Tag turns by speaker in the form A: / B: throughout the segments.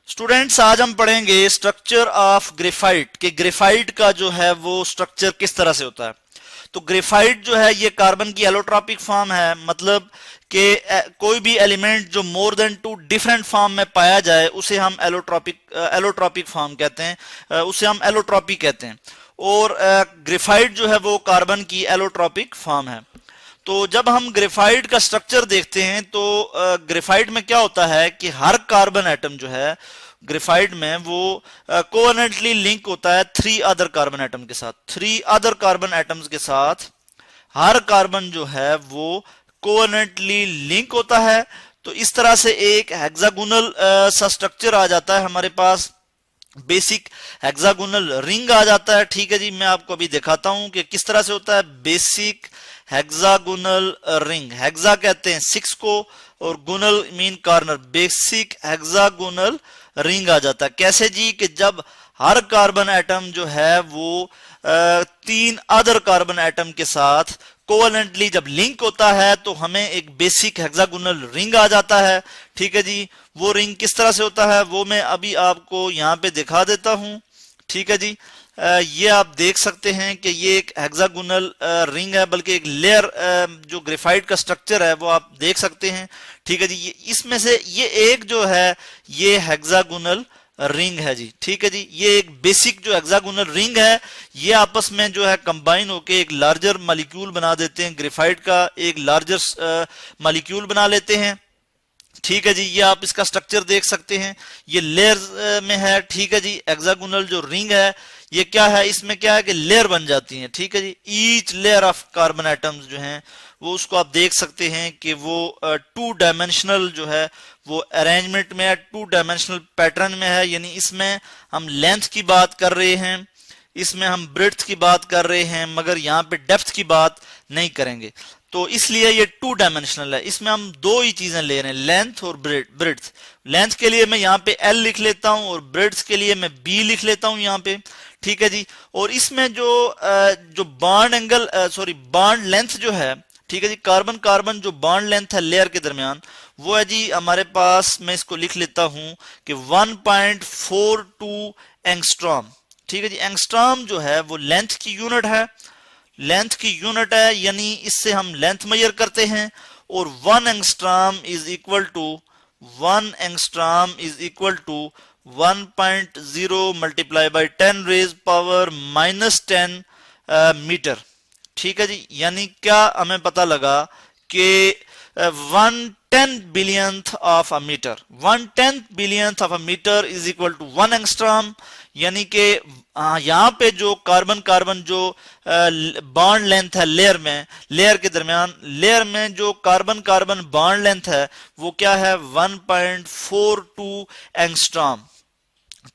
A: Students, आज हम पढ़ेंगे स्ट्रक्चर ऑफ ग्रेफाइट कि ग्रेफाइट का जो है वो स्ट्रक्चर किस तरह से होता है। तो ग्रेफाइट जो है ये कार्बन की एलोट्रॉपिक फॉर्म है, मतलब कि कोई भी एलिमेंट जो मोर देन 2 डिफरेंट फॉर्म में पाया जाए उसे हम एलोट्रॉपिक फॉर्म कहते हैं, उसे हम एलोट्रॉपी कहते हैं। और ग्रेफाइट जो है वो कार्बन की एलोट्रॉपिक फॉर्म है। तो जब हम ग्रेफाइट का स्ट्रक्चर देखते हैं तो ग्रेफाइट में क्या होता है कि हर कार्बन एटम जो है ग्रेफाइट में वो कोवेलेंटली लिंक होता है 3 अदर कार्बन एटम के साथ। 3 अदर कार्बन एटम्स के साथ हर कार्बन जो है वो कोवेलेंटली लिंक होता है। तो इस तरह से एक हेक्सागोनल सा स्ट्रक्चर आ जाता है हमारे पास, बेसिक हेक्सागोनल रिंग आ जाता है। ठीक है जी, मैं आपको अभी दिखाता हूं कि किस तरह से होता है बेसिक हेक्सागोनल रिंग। हेक्सा कहते हैं 6 को और गुनल मीन कॉर्नर। बेसिक हेक्सागोनल रिंग आ जाता है। कैसे जी कि जब हर कार्बन एटम जो है वो 3 अदर कार्बन एटम के साथ कोवेलेंटली जब लिंक होता है तो हमें एक बेसिक हेक्सागोनल रिंग आ जाता है। ठीक है जी, वो रिंग किस तरह से होता है वो मैं अभी आपको यहाँ पे दिखा देता हूं। ठीक है जी, ये आप देख सकते हैं कि ये एक हेक्सागोनल रिंग है, बल्कि एक लेयर जो ग्रेफाइट का स्ट्रक्चर है वो आप देख सकते हैं। ठीक है जी, इसमें से ये एक जो है ये हेक्सागोनल रिंग है जी। ठीक है जी, ये एक बेसिक जो हेक्सागोनल रिंग है ये आपस में जो है कंबाइन होके एक लार्जर मॉलिक्यूल बना देते हैं। ग्रेफाइट का एक लार्जर मॉलिक्यूल बना लेते हैं। ठीक है जी, ये आप इसका स्ट्रक्चर देख सकते हैं, ये लेयर्स में है। ठीक है जी, हेक्सागोनल जो रिंग है ये क्या है, इसमें क्या है कि लेयर बन जाती हैं। ठीक है जी, each layer of carbon atoms जो हैं वो उसको आप देख सकते हैं कि वो 2 डायमेंशनल जो है वो अरेंजमेंट में है, 2 डायमेंशनल पैटर्न में है। यानी इसमें हम लेंथ की बात कर रहे हैं, इसमें हम ब्रेड्थ की बात कर रहे हैं, मगर यहाँ पे डेप्थ की बात नहीं करेंगे। तो इसलिए ये 2 डायमेंशनल है। इसमें हम 2 ही चीजें ले रहे हैं, लेंथ और ब्रेड्थ। लेंथ के लिए मैं यहाँ पे L लिख लेता हूं और ब्रेड्थ के लिए मैं B लिख लेता हूं यहाँ पे। ठीक है जी, और इसमें जो बॉन्ड लेंथ जो है, ठीक है जी, कार्बन कार्बन जो बॉन्ड लेंथ है लेयर के दरमियान वो है जी हमारे पास, मैं इसको लिख लेता हूं कि 1.42 एंगस्ट्रॉम। ठीक है जी, एंगस्ट्रॉम जो है वो लेंथ की यूनिट है, लेंथ की यूनिट है, यानी इससे हम लेंथ मेजर करते हैं। और 1 angstrom is equal to 1.0 multiply by 10 raise power -10 metre. ठीक है जी, यानी क्या हमें पता लगा कि 1/10 billionth of a metre, 1/10 billionth of a metre is equal to 1 angstrom. यानी कि यहाँ पे जो कार्बन कार्बन जो बॉन्ड लेंथ है लेयर के दरमियान, लेयर में जो कार्बन कार्बन बॉन्ड लेंथ है वो क्या है 1.42 एंगस्ट्रॉम।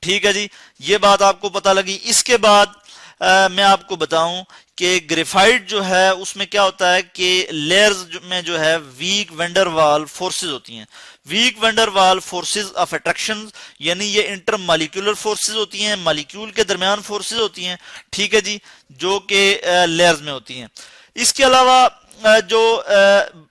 A: ठीक है जी, ये बात आपको पता लगी। इसके बाद मैं आपको बताऊं कि ग्रेफाइट जो है उसमें क्या होता है कि लेयर्स में जो है वीक वेंडरवाल फोर्सेस होती हैं। Week van der Waals forces of attraction, यानी ये इंटर मॉलिक्यूलर फोर्सेस होती हैं, मॉलिक्यूल के दरमियान फोर्सेस होती हैं। ठीक है जी, जो कि लेयर्स में होती हैं। इसके अलावा जो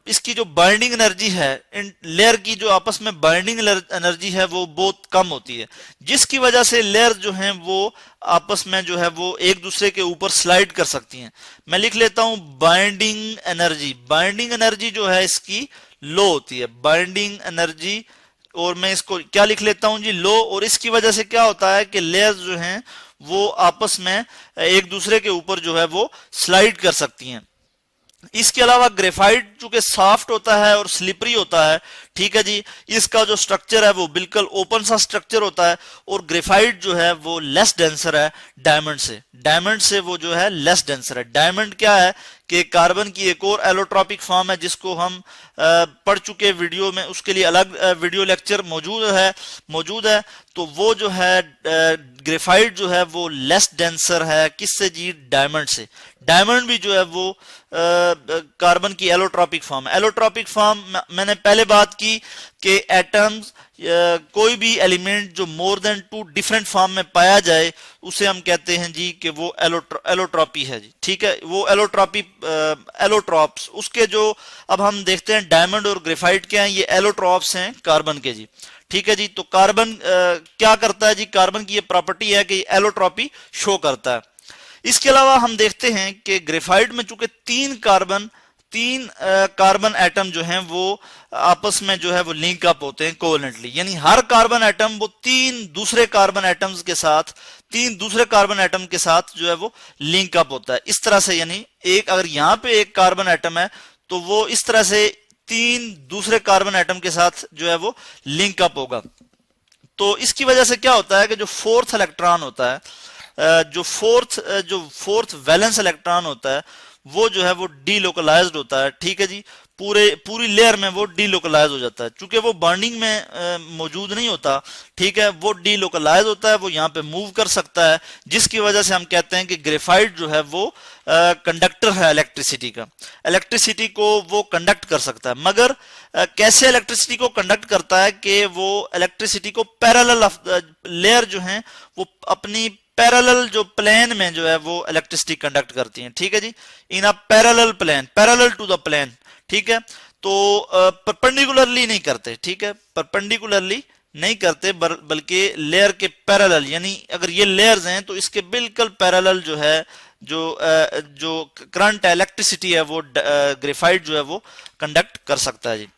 A: इसकी जो बाइंडिंग एनर्जी है, लेयर की जो आपस में बाइंडिंग एनर्जी है वो बहुत कम होती है, जिसकी वजह से लेयर जो हैं वो आपस में जो है वो एक दूसरे के ऊपर स्लाइड कर सकती हैं। मैं लिख लेता हूं बाइंडिंग एनर्जी। बाइंडिंग एनर्जी जो है इसकी लो होती है, बाइंडिंग एनर्जी, और मैं इसको क्या लिख लेता हूं जी, लो। और इसकी वजह से क्या होता है कि लेयर्स जो हैं वो आपस में एक दूसरे के ऊपर जो है वो स्लाइड कर सकती हैं। इसके अलावा ग्रेफाइट चूंकि सॉफ्ट होता है और स्लिपरी होता है, ठीक है जी, इसका जो स्ट्रक्चर है वो बिल्कुल ओपन सा स्ट्रक्चर होता है। और ग्रेफाइट जो है वो लेस डेंसर है डायमंड से वो जो है लेस डेंसर है। डायमंड क्या है कि कार्बन की एक और एलोट्रॉपिक फॉर्म है जिसको हम पढ़ चुके वीडियो में, उसके लिए अलग वीडियो लेक्चर मौजूद है। तो वो जो है ग्रेफाइट जो है वो लेस डेंसर है, किससे जी, डायमंड से। डायमंड भी जो है वो कार्बन की एलोट्रॉपिक फॉर्म है। एलोट्रॉपिक फॉर्म मैंने पहले बात की कि एटम्स कोई भी एलिमेंट जो मोर देन 2 डिफरेंट फॉर्म में पाया जाए उसे हम कहते हैं जी कि वो एलोट्रॉपी है जी। ठीक है, वो एलोट्रॉप्स उसके जो अब हम देखते हैं डायमंड और ग्रेफाइट क्या हैं, ये एलोट्रॉप्स हैं कार्बन के जी। ठीक है जी। तो कार्बन क्या करता है जी, कार्बन की ये प्रॉपर्टी है कि एलोट्रॉपी शो करता है। इसके अलावा हम देखते हैं कि ग्रेफाइट में चूंकि तीन कार्बन एटम जो हैं वो आपस में जो है वो लिंक अप होते हैं कोवेलेंटली, यानी हर कार्बन एटम वो तीन दूसरे कार्बन एटम के साथ जो है वो लिंक अप होता है इस तरह से। यानी एक अगर यहां पे एक कार्बन एटम है तो वो इस तरह से तीन दूसरे कार्बन एटम के साथ जो है वो लिंक अप होगा। तो इसकी वजह से क्या होता है कि जो फोर्थ इलेक्ट्रॉन होता है, जो फोर्थ वैलेंस इलेक्ट्रॉन होता है वो जो है वो डीलोकलाइज्ड होता है। ठीक है जी, पूरी लेयर में वो डीलोकलाइज हो जाता है, चूंकि वो बॉन्डिंग में मौजूद नहीं होता। ठीक है, वो डीलोकलाइज होता है, वो यहाँ पे मूव कर सकता है, जिसकी वजह से हम कहते हैं कि ग्रेफाइट जो है वो कंडक्टर है इलेक्ट्रिसिटी का। इलेक्ट्रिसिटी को वो कंडक्ट कर सकता है, मगर कैसे इलेक्ट्रिसिटी को कंडक्ट करता है कि वो इलेक्ट्रिसिटी को पैरेलल लेयर जो है वो अपनी पैरेलल जो प्लेन में जो है वो इलेक्ट्रिसिटी कंडक्ट करती है। ठीक है जी, in a parallel plane, parallel to the plane. ठीक है, तो परपेंडिकुलरली नहीं करते। ठीक है, परपेंडिकुलरली नहीं करते बल्कि लेयर के पैरेलल, यानी अगर ये लेयर्स हैं तो इसके बिल्कुल पैरेलल जो है जो करंट इलेक्ट्रिसिटी है वो ग्रेफाइट जो है वो कंडक्ट कर सकता है जी।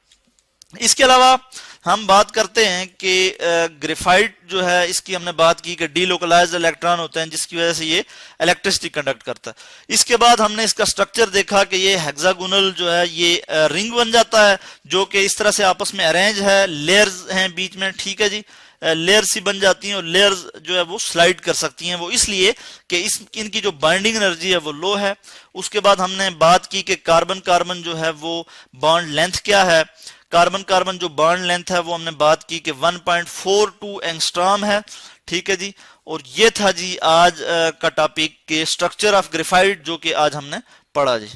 A: इसके अलावा हम बात करते हैं कि ग्रेफाइट जो है, इसकी हमने बात की कि डीलोकलाइज्ड इलेक्ट्रॉन होते हैं जिसकी वजह से ये इलेक्ट्रिसिटी कंडक्ट करता है। इसके बाद हमने इसका स्ट्रक्चर देखा कि ये हेक्सागोनल जो है ये रिंग बन जाता है, जो कि इस तरह से आपस में अरेंज है, लेयर्स हैं बीच में। ठीक है जी, लेयर्स ही बन जाती हैं और लेयर्स जो है वो स्लाइड कर सकती हैं, वो इसलिए कि इनकी जो बाइंडिंग एनर्जी है वो लो है। उसके बाद हमने बात की कि कार्बन कार्बन जो है वो बॉन्ड लेंथ क्या है। कार्बन कार्बन जो बॉन्ड लेंथ है वो हमने बात की कि 1.42 एंगस्ट्रॉम है। ठीक है जी, और ये था जी आज का टॉपिक के स्ट्रक्चर ऑफ ग्रेफाइट, जो कि आज हमने पढ़ा जी।